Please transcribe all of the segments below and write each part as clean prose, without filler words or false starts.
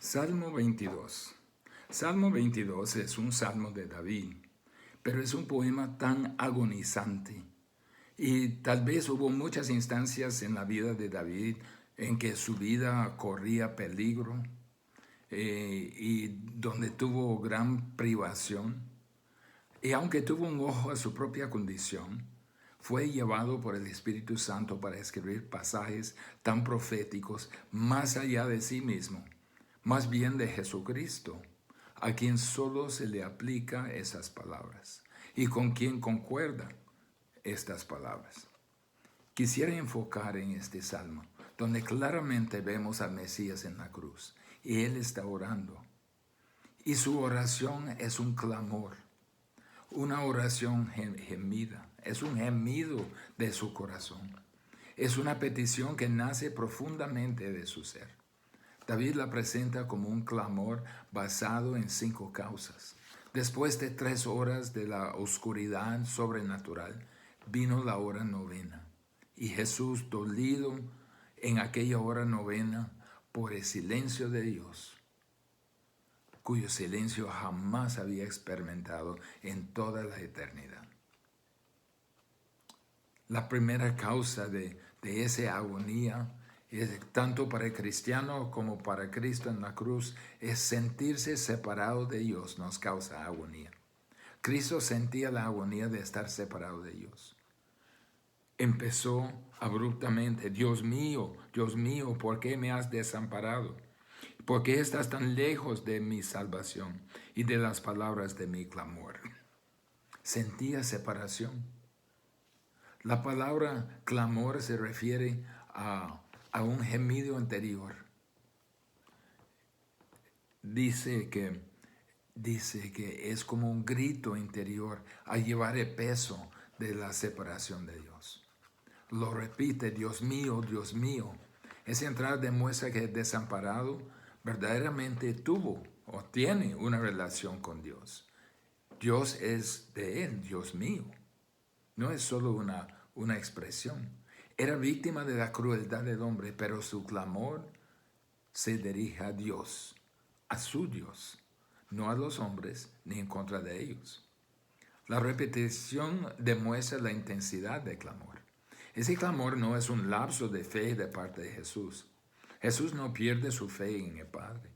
Salmo 22. Salmo 22 es un salmo de David, pero es un poema tan agonizante. Y tal vez hubo muchas instancias en la vida de David en que su vida corría peligro y donde tuvo gran privación. Y aunque tuvo un ojo a su propia condición, fue llevado por el Espíritu Santo para escribir pasajes tan proféticos más allá de sí mismo, más bien de Jesucristo, a quien solo se le aplica esas palabras y con quien concuerdan estas palabras. Quisiera enfocar en este salmo, donde claramente vemos al Mesías en la cruz, y Él está orando. Y su oración es un clamor, una oración gemida, es un gemido de su corazón. Es una petición que nace profundamente de su ser. David la presenta como un clamor basado en 5 causas. Después de 3 horas de la oscuridad sobrenatural, vino la hora novena. Y Jesús, dolido en aquella hora novena por el silencio de Dios, cuyo silencio jamás había experimentado en toda la eternidad. La primera causa de esa agonía, tanto para el cristiano como para Cristo en la cruz, es sentirse separado de Dios, nos causa agonía. Cristo sentía la agonía de estar separado de Dios. Empezó abruptamente: Dios mío, ¿por qué me has desamparado? ¿Por qué estás tan lejos de mi salvación y de las palabras de mi clamor? Sentía separación. La palabra clamor se refiere a un gemido interior. Dice que es como un grito interior a llevar el peso de la separación de Dios. Lo repite: Dios mío, Dios mío. Esa entrada demuestra que el desamparado verdaderamente tuvo o tiene una relación con Dios. Dios es de él, Dios mío. No es solo una expresión. Era víctima de la crueldad del hombre, pero su clamor se dirige a Dios, a su Dios, no a los hombres ni en contra de ellos. La repetición demuestra la intensidad del clamor. Ese clamor no es un lapso de fe de parte de Jesús. Jesús no pierde su fe en el Padre.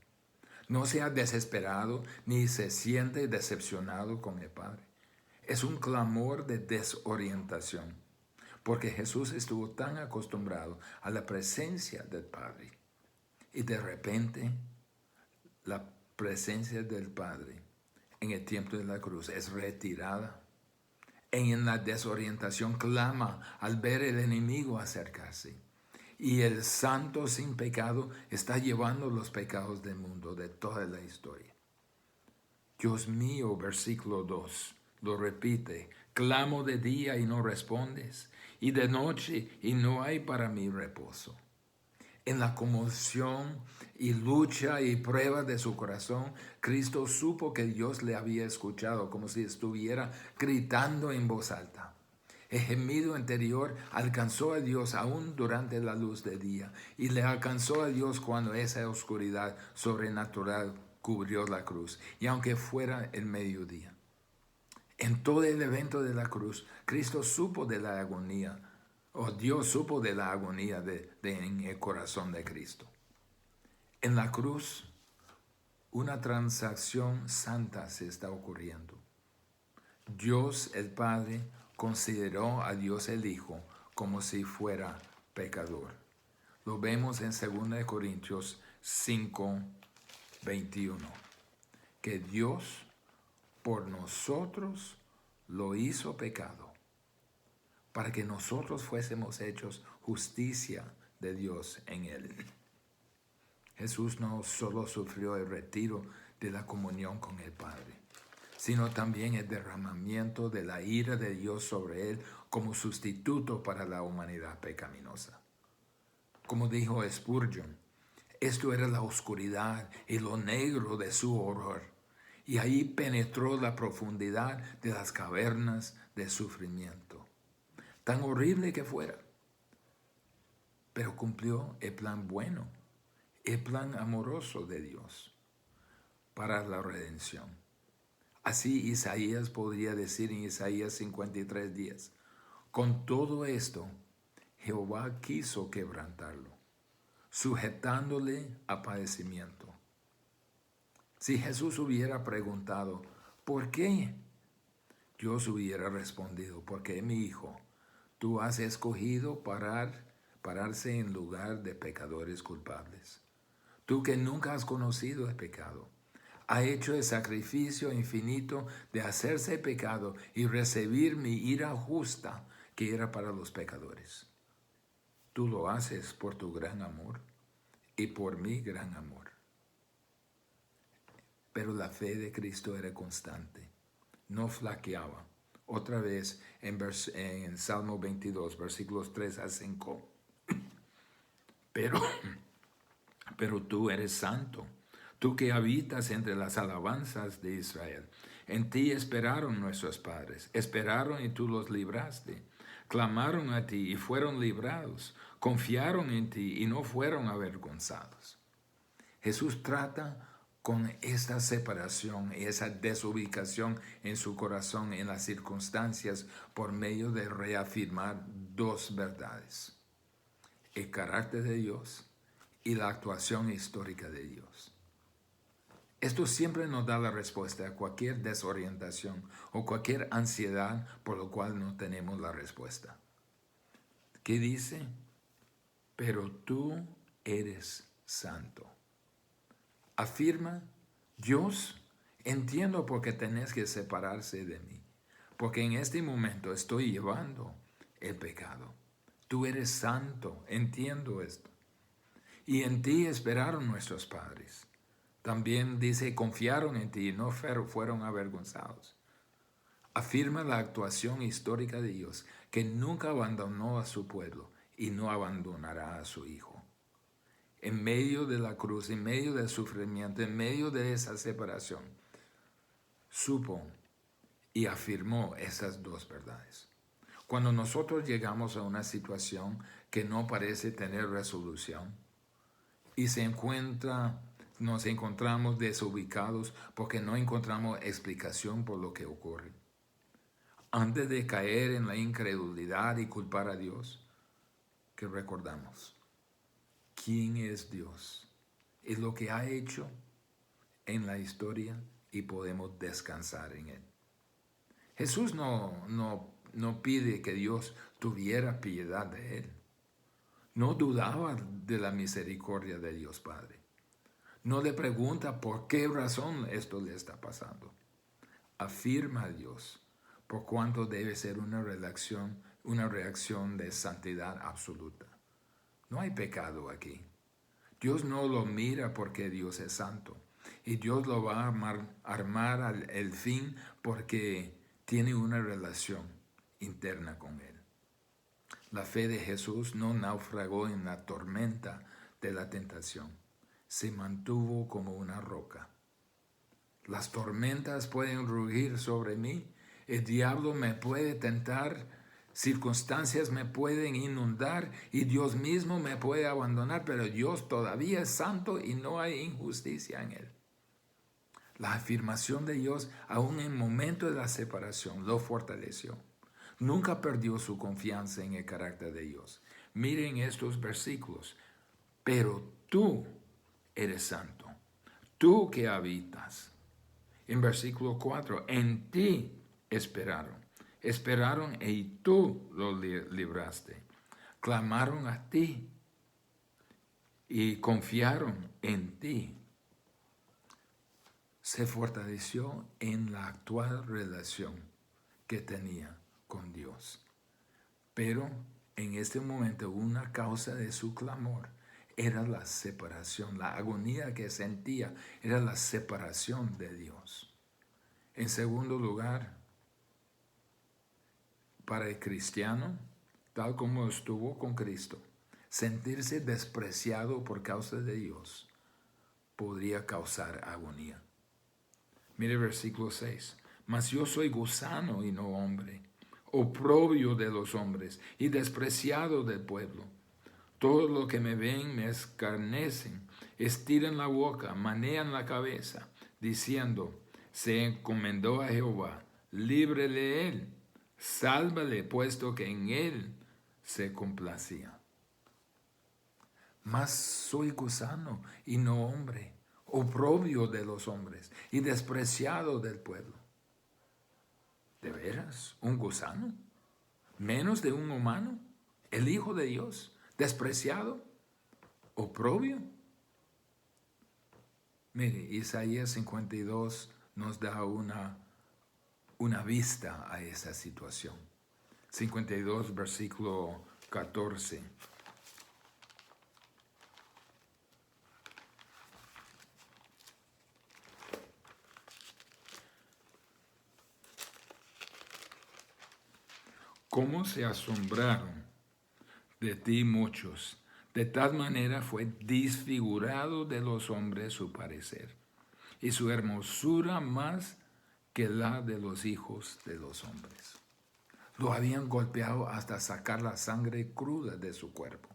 No se ha desesperado ni se siente decepcionado con el Padre. Es un clamor de desorientación, porque Jesús estuvo tan acostumbrado a la presencia del Padre. Y de repente, la presencia del Padre en el tiempo de la cruz es retirada. En la desorientación clama al ver el enemigo acercarse. Y el santo sin pecado está llevando los pecados del mundo, de toda la historia. Dios mío, versículo 2, lo repite: clamo de día y no respondes, y de noche y no hay para mí reposo. En la conmoción y lucha y prueba de su corazón, Cristo supo que Dios le había escuchado, como si estuviera gritando en voz alta. El gemido interior alcanzó a Dios aún durante la luz del día, y le alcanzó a Dios cuando esa oscuridad sobrenatural cubrió la cruz, y aunque fuera el mediodía. En todo el evento de la cruz, Cristo supo de la agonía, o Dios supo de la agonía en el corazón de Cristo. En la cruz, una transacción santa se está ocurriendo. Dios el Padre consideró a Dios el Hijo como si fuera pecador. Lo vemos en 2 Corintios 5, 21. Que Dios por nosotros lo hizo pecado, para que nosotros fuésemos hechos justicia de Dios en él. Jesús no solo sufrió el retiro de la comunión con el Padre, sino también el derramamiento de la ira de Dios sobre él como sustituto para la humanidad pecaminosa. Como dijo Spurgeon, esto era la oscuridad y lo negro de su horror, y ahí penetró la profundidad de las cavernas de sufrimiento. Tan horrible que fuera, pero cumplió el plan bueno el plan amoroso de Dios para la redención. Así Isaías podría decir en Isaías 53:10, con todo esto, Jehová quiso quebrantarlo, sujetándole a padecimiento. Si Jesús hubiera preguntado, ¿por qué? Dios hubiera respondido, porque mi hijo, tú has escogido pararse en lugar de pecadores culpables. Tú que nunca has conocido el pecado, ha hecho el sacrificio infinito de hacerse pecado y recibir mi ira justa que era para los pecadores. Tú lo haces por tu gran amor y por mi gran amor. Pero la fe de Cristo era constante, no flaqueaba. Otra vez en Salmo 22, versículos 3 a 5. Pero tú eres santo, tú que habitas entre las alabanzas de Israel. En ti esperaron nuestros padres, esperaron y tú los libraste. Clamaron a ti y fueron librados, confiaron en ti y no fueron avergonzados. Jesús trata con esta separación y esa desubicación en su corazón en las circunstancias por medio de reafirmar dos verdades: el carácter de Dios y la actuación histórica de Dios. Esto siempre nos da la respuesta a cualquier desorientación o cualquier ansiedad por lo cual no tenemos la respuesta. ¿Qué dice? Pero tú eres santo. Afirma, Dios, entiendo por qué tenés que separarse de mí, porque en este momento estoy llevando el pecado. Tú eres santo, entiendo esto. Y en ti esperaron nuestros padres. También dice, confiaron en ti y no fueron avergonzados. Afirma la actuación histórica de Dios, que nunca abandonó a su pueblo y no abandonará a su Hijo. En medio de la cruz, en medio del sufrimiento, en medio de esa separación, supo y afirmó esas dos verdades. Cuando nosotros llegamos a una situación que no parece tener resolución y nos encontramos desubicados porque no encontramos explicación por lo que ocurre, antes de caer en la incredulidad y culpar a Dios, que recordamos quién es Dios, es lo que ha hecho en la historia y podemos descansar en Él. Jesús no pide que Dios tuviera piedad de Él. No dudaba de la misericordia de Dios Padre. No le pregunta por qué razón esto le está pasando. Afirma a Dios por cuanto debe ser una reacción de santidad absoluta. No hay pecado aquí. Dios no lo mira porque Dios es santo. Y Dios lo va a armar al fin porque tiene una relación interna con Él. La fe de Jesús no naufragó en la tormenta de la tentación. Se mantuvo como una roca. Las tormentas pueden rugir sobre mí. El diablo me puede tentar. Circunstancias me pueden inundar y Dios mismo me puede abandonar, pero Dios todavía es santo y no hay injusticia en Él. La afirmación de Dios, aún en el momento de la separación, lo fortaleció. Nunca perdió su confianza en el carácter de Dios. Miren estos versículos. Pero tú eres santo, tú que habitas. En versículo 4, en ti esperaron. Esperaron y tú los libraste. Clamaron a ti y confiaron en ti. Se fortaleció en la actual relación que tenía con Dios. Pero en este momento una causa de su clamor era la separación, la agonía que sentía era la separación de Dios. En segundo lugar, para el cristiano, tal como estuvo con Cristo, sentirse despreciado por causa de Dios podría causar agonía. Mire versículo 6. Mas yo soy gusano y no hombre, oprobio de los hombres y despreciado del pueblo. Todo lo que me ven me escarnecen, estiran la boca, manean la cabeza, diciendo, se encomendó a Jehová, líbrele él, sálvale, puesto que en él se complacía. Mas soy gusano y no hombre, oprobio de los hombres y despreciado del pueblo. ¿De veras? ¿Un gusano? ¿Menos de un humano? ¿El Hijo de Dios? ¿Despreciado? ¿Oprobio? Mire, Isaías 52 nos da una vista a esa situación. 52, versículo 14. ¿Cómo se asombraron de ti muchos? De tal manera fue desfigurado de los hombres su parecer, y su hermosura más que la de los hijos de los hombres. Lo habían golpeado hasta sacar la sangre cruda de su cuerpo.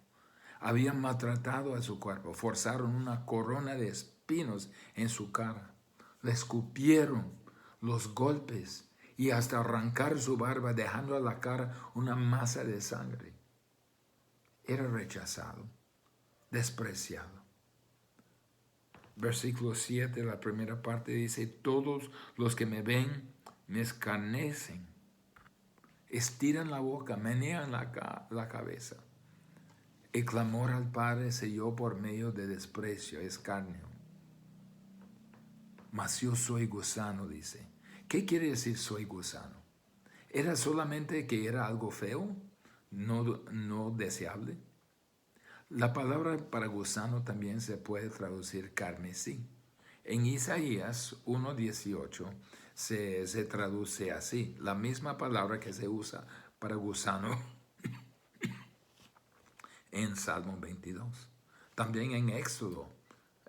Habían maltratado a su cuerpo, forzaron una corona de espinos en su cara, le escupieron los golpes y hasta arrancar su barba, dejando a la cara una masa de sangre. Era rechazado, despreciado. Versículo 7, la primera parte dice, todos los que me ven me escarnecen, estiran la boca, menean la cabeza. El clamor al Padre se oyó por medio de desprecio, escarnio. Mas yo soy gusano, dice. ¿Qué quiere decir soy gusano? ¿Era solamente que era algo feo, no deseable? La palabra para gusano también se puede traducir carmesí. En Isaías 1:18 se traduce así, la misma palabra que se usa para gusano en Salmo 22. También en Éxodo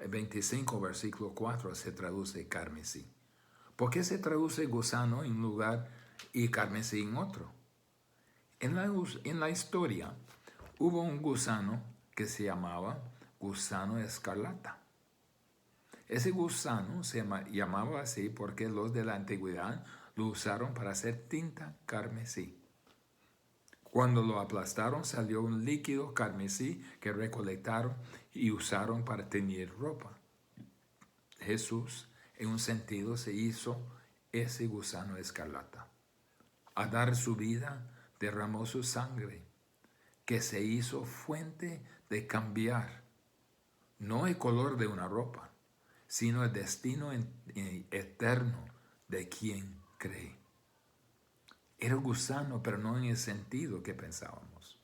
25, versículo 4 se traduce carmesí. ¿Por qué se traduce gusano en un lugar y carmesí en otro? En la historia hubo un gusano que se llamaba gusano escarlata. Ese gusano se llamaba así porque los de la antigüedad lo usaron para hacer tinta carmesí. Cuando lo aplastaron salió un líquido carmesí que recolectaron y usaron para teñir ropa. Jesús, en un sentido, se hizo ese gusano escarlata. A dar su vida, derramó su sangre, que se hizo fuente de cambiar, no el color de una ropa, sino el destino eterno de quien cree. Era gusano, pero no en el sentido que pensábamos.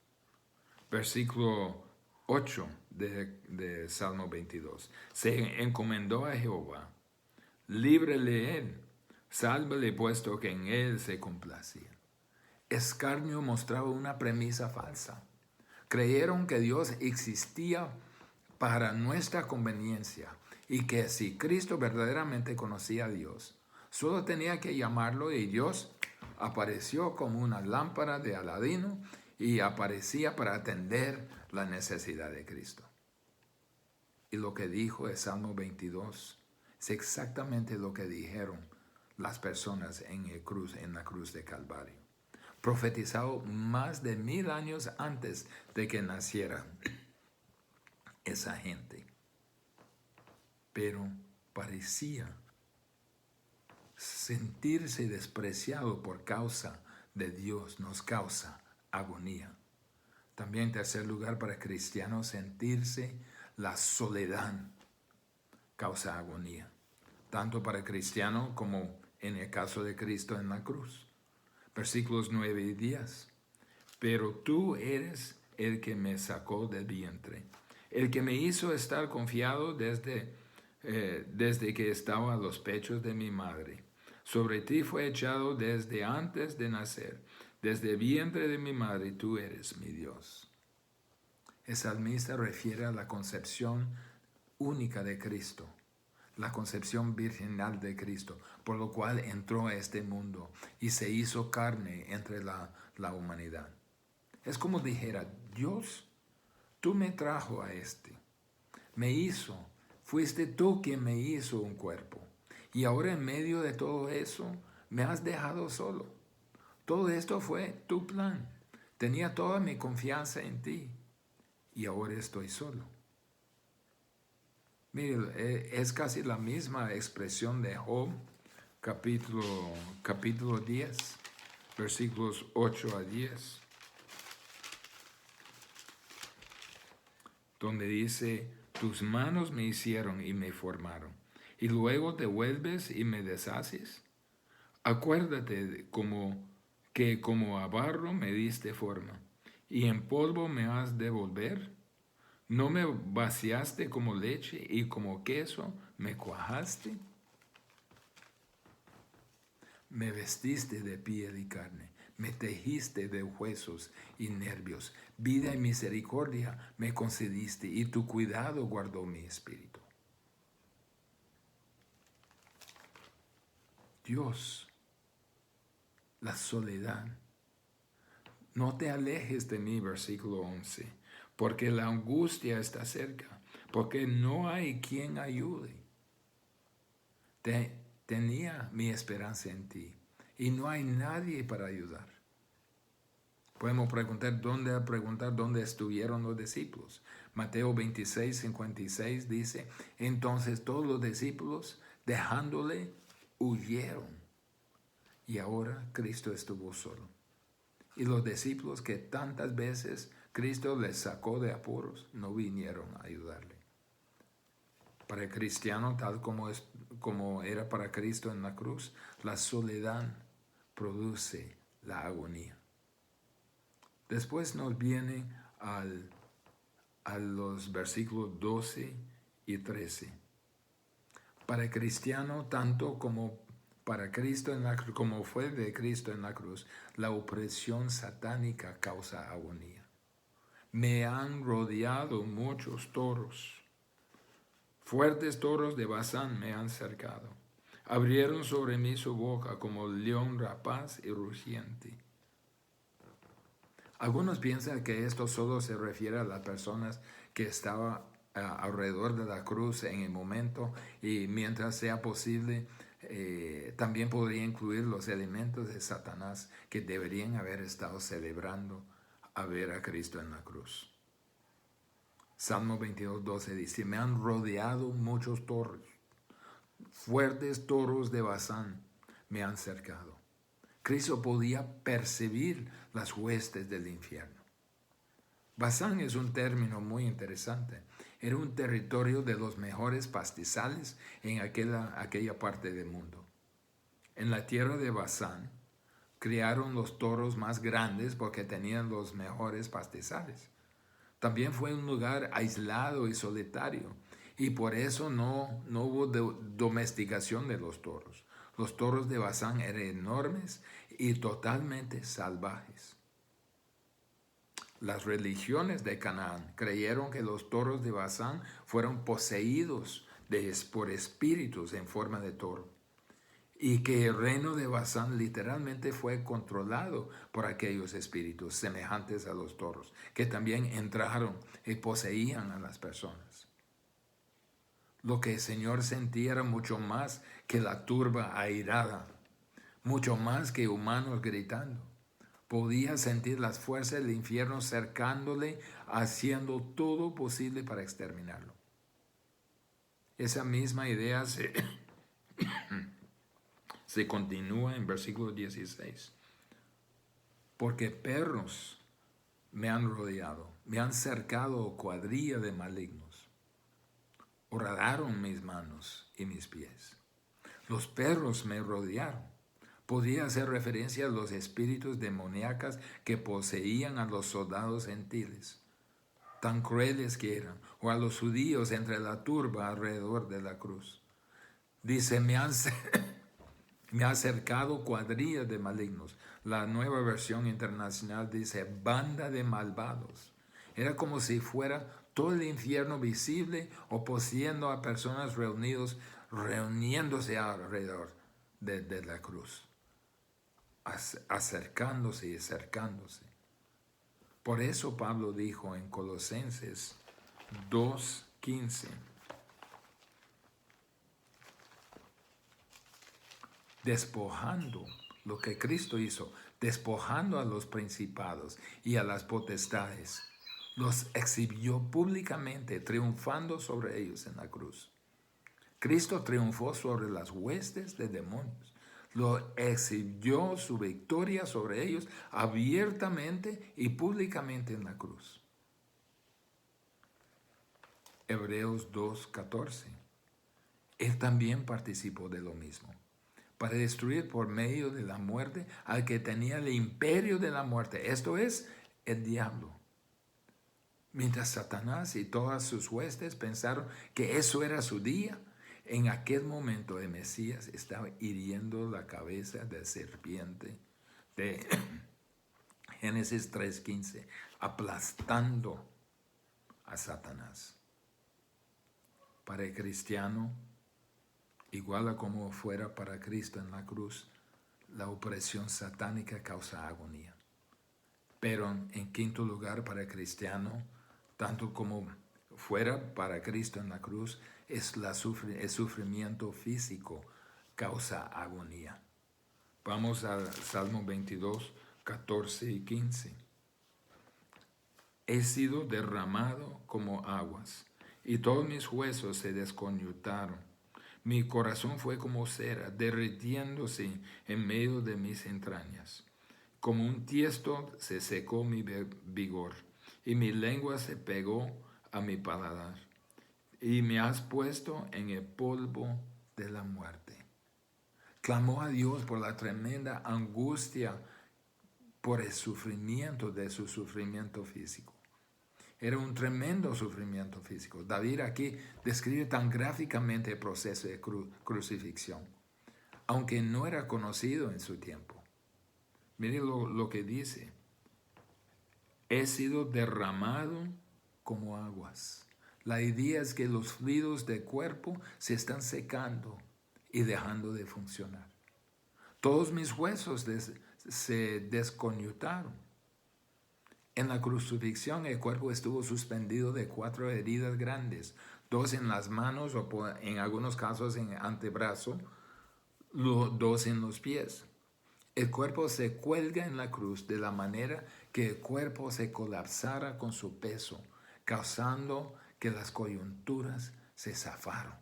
Versículo 8 de Salmo 22. Se encomendó a Jehová, líbrele él, sálvale puesto que en él se complacía. Escarnio mostraba una premisa falsa. Creyeron que Dios existía para nuestra conveniencia y que si Cristo verdaderamente conocía a Dios, solo tenía que llamarlo y Dios apareció como una lámpara de Aladino y aparecía para atender la necesidad de Cristo. Y lo que dijo el Salmo 22 es exactamente lo que dijeron las personas en la cruz de Calvario, profetizado más de 1000 años antes de que naciera esa gente. Pero parecía sentirse despreciado por causa de Dios, nos causa agonía. También, en tercer lugar, para cristianos, sentirse la soledad causa agonía, tanto para el cristiano como en el caso de Cristo en la cruz. Versículos 9 y 10. Pero tú eres el que me sacó del vientre, el que me hizo estar confiado desde que estaba a los pechos de mi madre. Sobre ti fue echado desde antes de nacer, desde el vientre de mi madre, tú eres mi Dios. El salmista refiere a la concepción única de Cristo, la concepción virginal de Cristo, por lo cual entró a este mundo y se hizo carne entre la humanidad. Es como dijera, Dios, tú me trajo a me hizo, fuiste tú quien me hizo un cuerpo. Y ahora en medio de todo eso, me has dejado solo. Todo esto fue tu plan. Tenía toda mi confianza en ti y ahora estoy solo. Mire, es casi la misma expresión de Job, capítulo 10, versículos 8 a 10, donde dice, tus manos me hicieron y me formaron, y luego devuelves y me deshaces. Acuérdate que como a barro me diste forma, y en polvo me has de volver. ¿No me vaciaste como leche y como queso me cuajaste? Me vestiste de piel y carne, me tejiste de huesos y nervios. Vida y misericordia me concediste, y tu cuidado guardó mi espíritu. Dios, la soledad. No te alejes de mí, versículo 11, porque la angustia está cerca, porque no hay quien ayude. Tenía mi esperanza en ti, y no hay nadie para ayudar. Podemos preguntar dónde estuvieron los discípulos. Mateo 26, 56 dice, entonces todos los discípulos, dejándole, huyeron. Y ahora Cristo estuvo solo. Y los discípulos que tantas veces Cristo les sacó de apuros, no vinieron a ayudarle. Para el cristiano, tal como era para Cristo en la cruz, la soledad produce la agonía. Después nos viene a los versículos 12 y 13. Para el cristiano, tanto como para Cristo como fue de Cristo en la cruz, la opresión satánica causa agonía. Me han rodeado muchos toros. Fuertes toros de Basán me han cercado. Abrieron sobre mí su boca como león rapaz y rugiente. Algunos piensan que esto solo se refiere a las personas que estaban alrededor de la cruz en el momento, y mientras sea posible, también podría incluir los elementos de Satanás que deberían haber estado celebrando a ver a Cristo en la cruz. Salmo 22, 12 dice, me han rodeado muchos toros, fuertes toros de Basán me han cercado. Cristo podía percibir las huestes del infierno. Basán es un término muy interesante. Era un territorio de los mejores pastizales en aquella parte del mundo. En la tierra de Basán criaron los toros más grandes porque tenían los mejores pastizales. También fue un lugar aislado y solitario, y por eso no hubo domesticación de los toros. Los toros de Basán eran enormes y totalmente salvajes. Las religiones de Canaán creyeron que los toros de Basán fueron poseídos por espíritus en forma de toro, y que el reino de Basán literalmente fue controlado por aquellos espíritus semejantes a los toros, que también entraron y poseían a las personas. Lo que el Señor sentía era mucho más que la turba airada, mucho más que humanos gritando. Podía sentir las fuerzas del infierno cercándole, haciendo todo posible para exterminarlo. Esa misma idea se continúa en versículo 16. Porque perros me han rodeado, me han cercado cuadrilla de malignos. Horadaron mis manos y mis pies. Los perros me rodearon. Podía hacer referencia a los espíritus demoníacos que poseían a los soldados gentiles, tan crueles que eran, o a los judíos entre la turba alrededor de la cruz. Dice, me ha cercado cuadrilla de malignos. La Nueva Versión Internacional dice, banda de malvados. Era como si fuera todo el infierno visible o poseyendo a personas reuniéndose alrededor de la cruz, acercándose y acercándose. Por eso Pablo dijo en Colosenses 2:15, despojando lo que Cristo hizo, despojando a los principados y a las potestades, los exhibió públicamente, triunfando sobre ellos en la cruz. Cristo triunfó sobre las huestes de demonios. Lo exhibió su victoria sobre ellos abiertamente y públicamente en la cruz. Hebreos 2:14. Él también participó de lo mismo, para destruir por medio de la muerte al que tenía el imperio de la muerte, esto es, el diablo. Mientras Satanás y todas sus huestes pensaron que eso era su día, en aquel momento el Mesías estaba hiriendo la cabeza de serpiente de Génesis 3:15, aplastando a Satanás. Para el cristiano, igual a como fuera para Cristo en la cruz, la opresión satánica causa agonía. Pero en quinto lugar, para el cristiano, tanto como fuera para Cristo en la cruz, el sufrimiento físico causa agonía. Vamos al Salmo 22, 14 y 15. He sido derramado como aguas, y todos mis huesos se desconectaron. Mi corazón fue como cera, derritiéndose en medio de mis entrañas. Como un tiesto se secó mi vigor, y mi lengua se pegó a mi paladar. Y me has puesto en el polvo de la muerte. Clamó a Dios por la tremenda angustia, por el sufrimiento de su sufrimiento físico. Era un tremendo sufrimiento físico. David aquí describe tan gráficamente el proceso de crucifixión, aunque no era conocido en su tiempo. Mire lo que dice. He sido derramado como aguas. La idea es que los fluidos del cuerpo se están secando y dejando de funcionar. Todos mis huesos se desconectaron. En la crucifixión el cuerpo estuvo suspendido de 4 heridas grandes, 2 en las manos o en algunos casos en el antebrazo, 2 en los pies. El cuerpo se cuelga en la cruz de la manera que el cuerpo se colapsara con su peso, causando que las coyunturas se zafaron,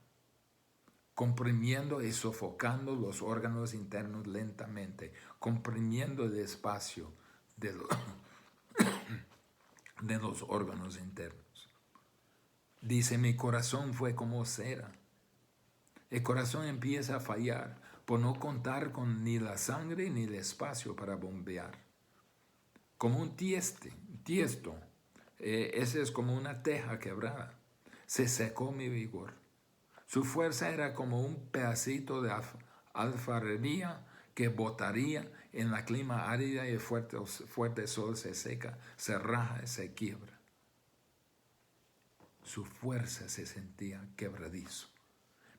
comprimiendo y sofocando los órganos internos lentamente, comprimiendo el espacio de los órganos internos. Dice, mi corazón fue como cera. El corazón empieza a fallar por no contar con ni la sangre ni el espacio para bombear. Como un tiesto, ese es como una teja quebrada. Se secó mi vigor. Su fuerza era como un pedacito de alfarería que botaría en la clima árida y el fuerte sol se seca, se raja y se quiebra. Su fuerza se sentía quebradizo.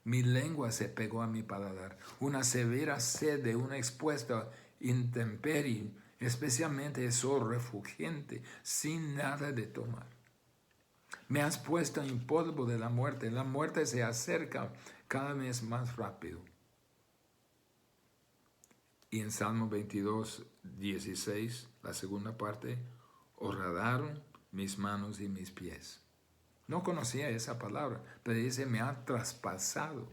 Mi lengua se pegó a mi paladar. Una severa sed de una expuesta intemperie, especialmente el sol refugiente, sin nada de tomar. Me has puesto en polvo de la muerte. La muerte se acerca cada vez más rápido. Y en Salmo 22, 16, la segunda parte, horadaron mis manos y mis pies. No conocía esa palabra, pero dice, me ha traspasado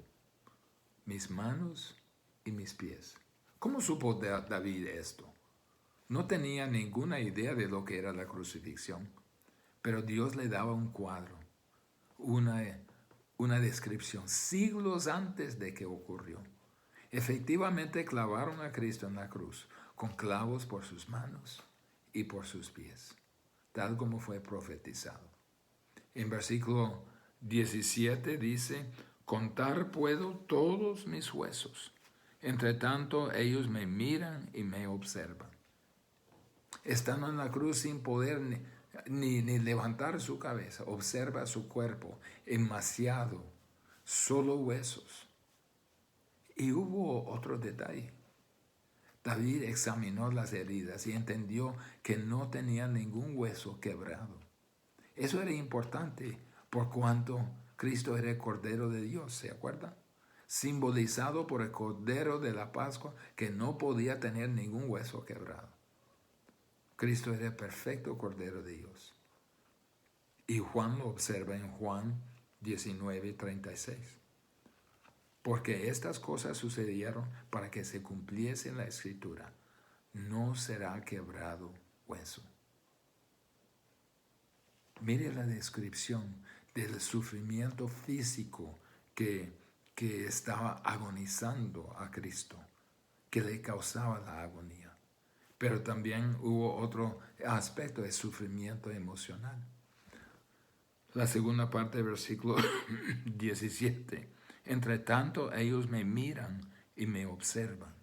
mis manos y mis pies. ¿Cómo supo David esto? No tenía ninguna idea de lo que era la crucifixión, pero Dios le daba un cuadro, una descripción, siglos antes de que ocurrió. Efectivamente clavaron a Cristo en la cruz, con clavos por sus manos y por sus pies, tal como fue profetizado. En versículo 17 dice, contar puedo todos mis huesos, entre tanto ellos me miran y me observan. Estando en la cruz sin poder ni levantar su cabeza, observa su cuerpo emaciado, solo huesos. Y hubo otro detalle. David examinó las heridas y entendió que no tenía ningún hueso quebrado. Eso era importante por cuanto Cristo era el Cordero de Dios, ¿se acuerdan? Simbolizado por el Cordero de la Pascua que no podía tener ningún hueso quebrado. Cristo era el perfecto Cordero de Dios. Y Juan lo observa en Juan 19:36. Porque estas cosas sucedieron para que se cumpliese la Escritura. No será quebrado hueso. Mire la descripción del sufrimiento físico que estaba agonizando a Cristo, que le causaba la agonía. Pero también hubo otro aspecto de sufrimiento emocional. La segunda parte del versículo 17. Entre tanto, ellos me miran y me observan.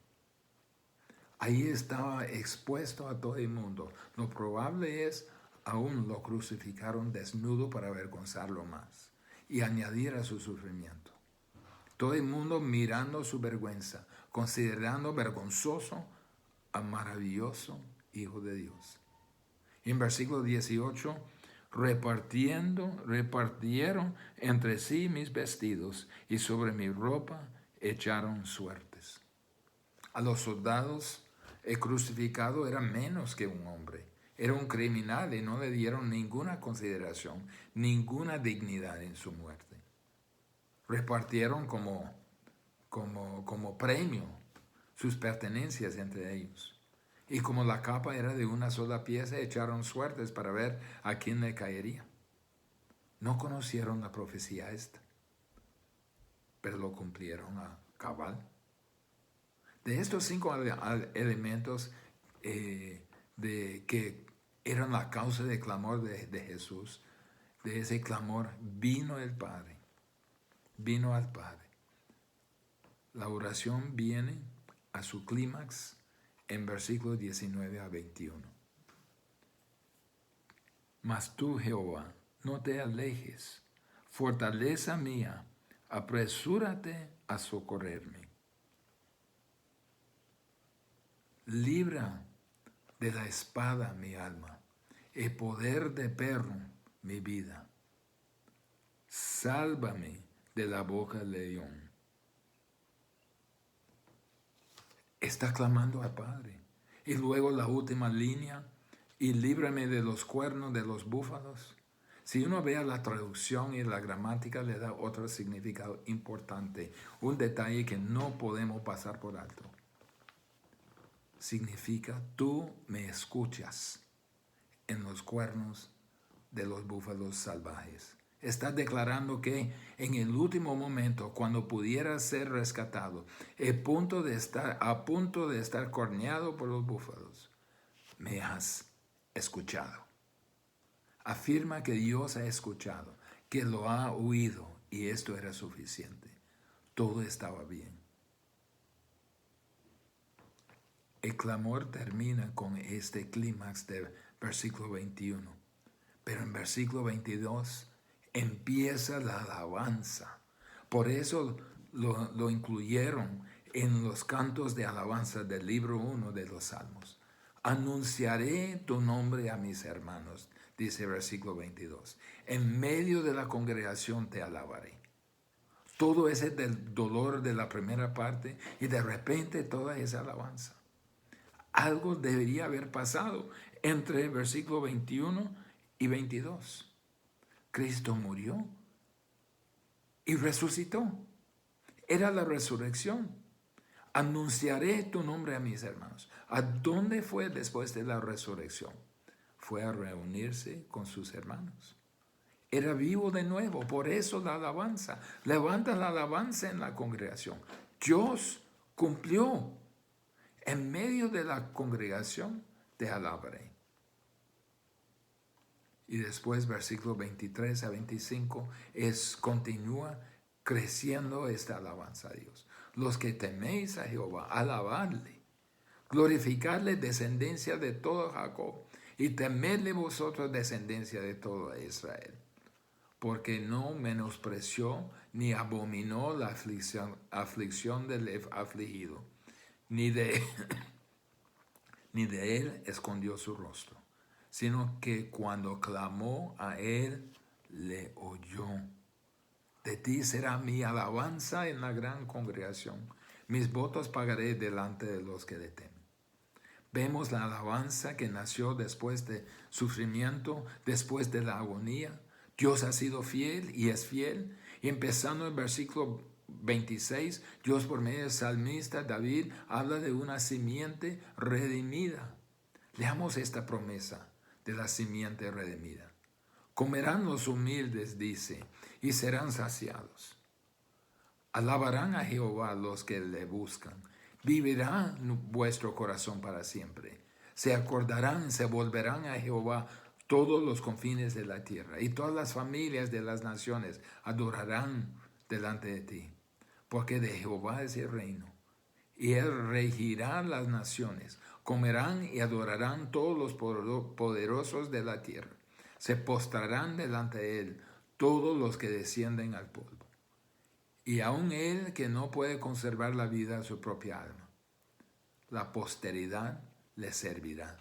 Ahí estaba expuesto a todo el mundo. Lo probable es, aún lo crucificaron desnudo para avergonzarlo más y añadir a su sufrimiento. Todo el mundo mirando su vergüenza, considerando vergonzoso al maravilloso Hijo de Dios. Y en versículo 18, repartieron entre sí mis vestidos y sobre mi ropa echaron suertes. A los soldados, el crucificado era menos que un hombre. Era un criminal y no le dieron ninguna consideración, ninguna dignidad en su muerte. Repartieron como premio sus pertenencias entre ellos. Y como la capa era de una sola pieza, echaron suertes para ver a quién le caería. No conocieron la profecía esta, pero lo cumplieron a cabal. De estos 5 elementos que eran la causa del clamor de Jesús, de ese clamor vino el Padre. Vino al Padre. La oración viene a su clímax en versículos 19 a 21. Mas tú, Jehová, no te alejes, fortaleza mía, apresúrate a socorrerme. Libra de la espada mi alma, el poder de perro mi vida. Sálvame de la boca del león. Está clamando al Padre. Y luego la última línea, y líbrame de los cuernos de los búfalos. Si uno ve la traducción y la gramática, le da otro significado importante, un detalle que no podemos pasar por alto. Significa, tú me escuchas en los cuernos de los búfalos salvajes. Está declarando que en el último momento, cuando pudiera ser rescatado, a punto de estar corneado por los búfalos, me has escuchado. Afirma que Dios ha escuchado, que lo ha oído, y esto era suficiente. Todo estaba bien. El clamor termina con este clímax del versículo 21. Pero en versículo 22 empieza la alabanza. Por eso lo incluyeron en los cantos de alabanza del libro 1 de los Salmos. Anunciaré tu nombre a mis hermanos, dice el versículo 22. En medio de la congregación te alabaré. Todo ese del dolor de la primera parte y de repente toda esa alabanza. Algo debería haber pasado entre el versículo 21 y 22. Cristo murió y resucitó. Era la resurrección. Anunciaré tu nombre a mis hermanos. ¿A dónde fue después de la resurrección? Fue a reunirse con sus hermanos. Era vivo de nuevo, por eso la alabanza. Levanta la alabanza en la congregación. Dios cumplió. En medio de la congregación te alabaré. Y después, versículos 23 a 25, continúa creciendo esta alabanza a Dios. Los que teméis a Jehová, alabadle, glorificadle, descendencia de todo Jacob, y temedle vosotros, descendencia de todo Israel. Porque no menospreció ni abominó la aflicción del afligido, ni de ni de él escondió su rostro, sino que cuando clamó a él, le oyó. De ti será mi alabanza en la gran congregación. Mis votos pagaré delante de los que le temen. Vemos la alabanza que nació después de sufrimiento, después de la agonía. Dios ha sido fiel y es fiel. Y empezando en versículo 26, Dios por medio del salmista David habla de una simiente redimida. Leamos esta promesa de la simiente redimida. Comerán los humildes, dice, y serán saciados. Alabarán a Jehová los que le buscan. Vivirá vuestro corazón para siempre. Se acordarán, se volverán a Jehová todos los confines de la tierra, y todas las familias de las naciones adorarán delante de ti. Porque de Jehová es el reino, y él regirá las naciones. Comerán y adorarán todos los poderosos de la tierra. Se postrarán delante de él todos los que descienden al polvo. Y aun él que no puede conservar la vida a su propia alma, la posteridad le servirá.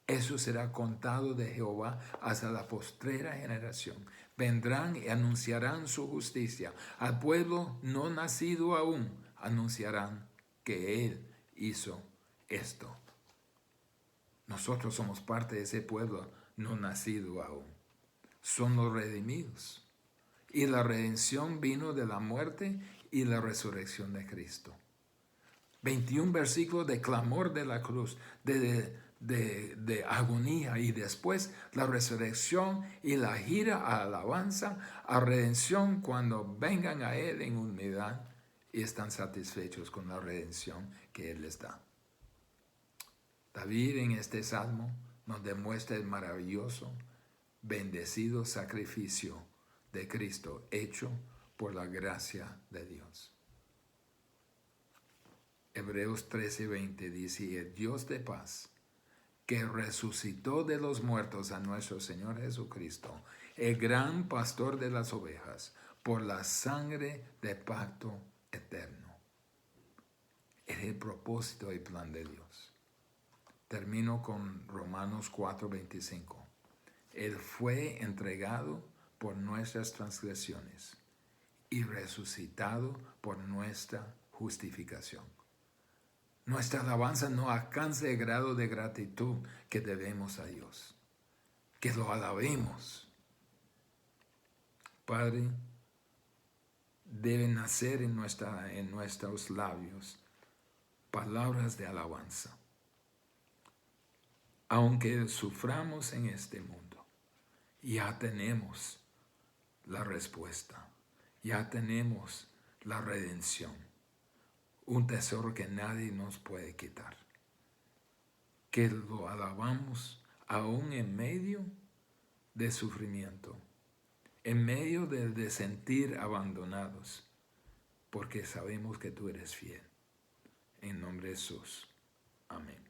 Eso será contado de Jehová hasta la postrera generación. Vendrán y anunciarán su justicia. Al pueblo no nacido aún anunciarán que él hizo esto. Nosotros somos parte de ese pueblo no nacido aún. Son los redimidos. Y la redención vino de la muerte y la resurrección de Cristo. 21 versículos de clamor de la cruz, de agonía, y después la resurrección y la gira a alabanza, a redención cuando vengan a Él en humildad y están satisfechos con la redención que Él les da. David en este salmo nos demuestra el maravilloso, bendecido sacrificio de Cristo hecho por la gracia de Dios. Hebreos 13:20 dice: y el Dios de paz, que resucitó de los muertos a nuestro Señor Jesucristo, el gran pastor de las ovejas, por la sangre de pacto eterno. Es el propósito y plan de Dios. Termino con Romanos 4:25. Él fue entregado por nuestras transgresiones y resucitado por nuestra justificación. Nuestra alabanza no alcanza el grado de gratitud que debemos a Dios. Que lo alabemos. Padre, deben nacer en nuestros labios palabras de alabanza. Aunque suframos en este mundo, ya tenemos la respuesta. Ya tenemos la redención. Un tesoro que nadie nos puede quitar. Que lo alabamos aún en medio de sufrimiento, en medio de sentir abandonados, porque sabemos que tú eres fiel. En nombre de Jesús. Amén.